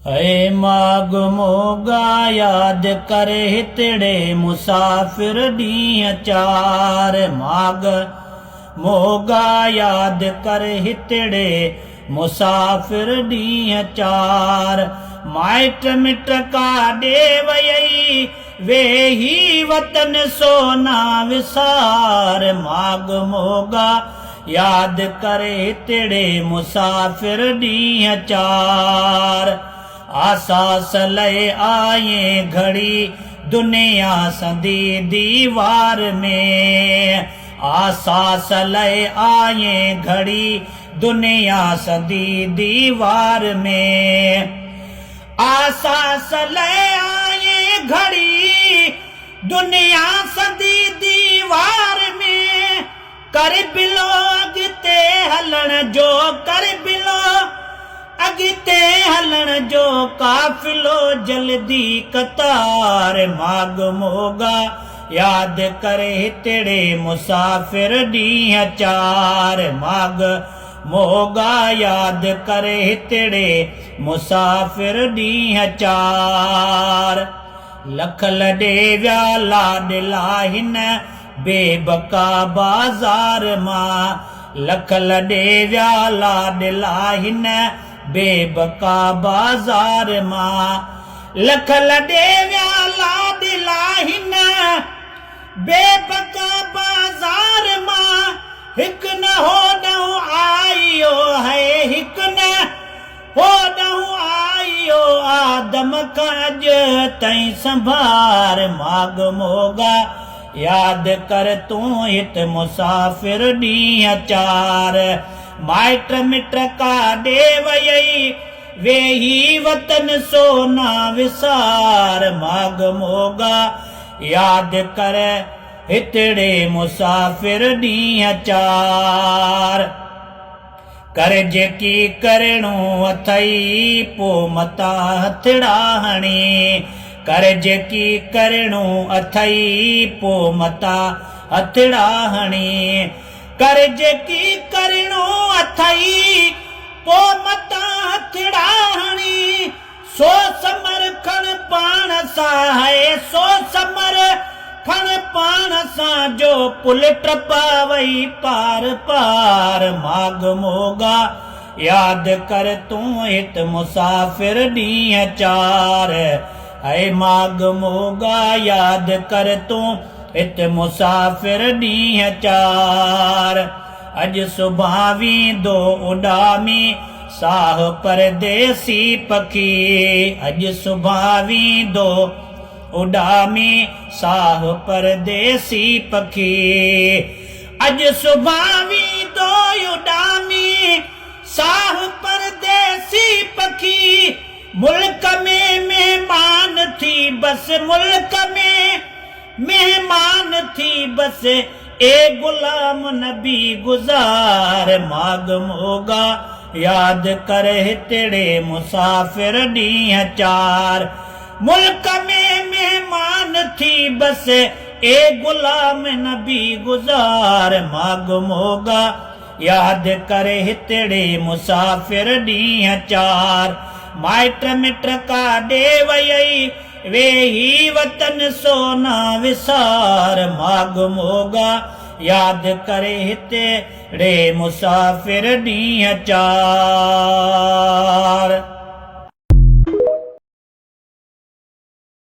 है माग मोगा याद कर हितड़े मुसाफिर ॾींहं चार। माग मोगा याद कर हितड़े मुसाफिर ॾींहं चार। माइट मिट काॾे वयई वेही वतन सोना विसार। माग मोगा याद कर हितड़े मुसाफिर ॾींहं चार। आसास लय आए घड़ी दुनिया संदी दीवार में। आसास लय आए घड़ी दुनिया संदी दीवार में। आसास लय आए घड़ी दुनिया संदी दीवार में। कर बिलो अॻिते हलण जो, कर बिलो अॻिते हलण जो काफ़िलो जल्दी कतार। माग मोगा याद कर हितड़े मुसाफिर ॾींहं चार। माग मोगा याद कर हितड़े मुसाफिर ॾींहं चार। लख लॾे विया लाॾला हिन बेबका बाज़ार मां। लख लॾे विया लाॾला हिन बेबका बाज़ार मां। लख लॾे विया लाॾला हिन बेबका बाज़ार मां। हिकु न होॾऊं आयो है, हिकु न होॾऊं आयो आदम खां अॼु ताईं संभार। माग मोगा याद कर तूं हित मुसाफिर ॾींहं चार। माइट मिट काॾे वयई वेही वतन सोना विसार। माग मोगा याद कर हितड़े मुसाफिर ॾींहं चार। कर जेकी करणो अथई पो मता हथड़ा हणी। कर जेकी करणो अथई पो मता हथड़ा हणी। कर जेकी करणो अथई पो मता हथड़ा हणी। सो समर खण पाण सां है, सो समर खण पाण सां जो पुल टपावई पार पार। माग मोगा याद कर तूं हित मुसाफिर ॾींहं चार। ऐ माग मोगा याद कर तूं हित मुसाफिर ॾींहं चार। अॼु सुभां वेंदो उॾामी साह परदेसी पखी। अॼु सुभां वेंदो उॾामी साह परदेसी पखी। अॼु सुभां वेंदो उॾामी साह परदेसी पखी। मुल्क में मेहमान थी बस, मुल्क में मेहमान थी बस ए गुलाम नबी गुज़ार। माग मोगा याद कर हितड़े मुसाफिर ॾींहं चार। मुल्क में मेहमान थी बस ए गुलाम नबी गुज़ार। माग मोगा याद कर हितड़े मुसाफिर ॾींहं चार। माइट मिट काॾे वयई वेही वतन सोना विसार। माग मोगा याद करे हितड़े मुसाफिर ॾींहं चार।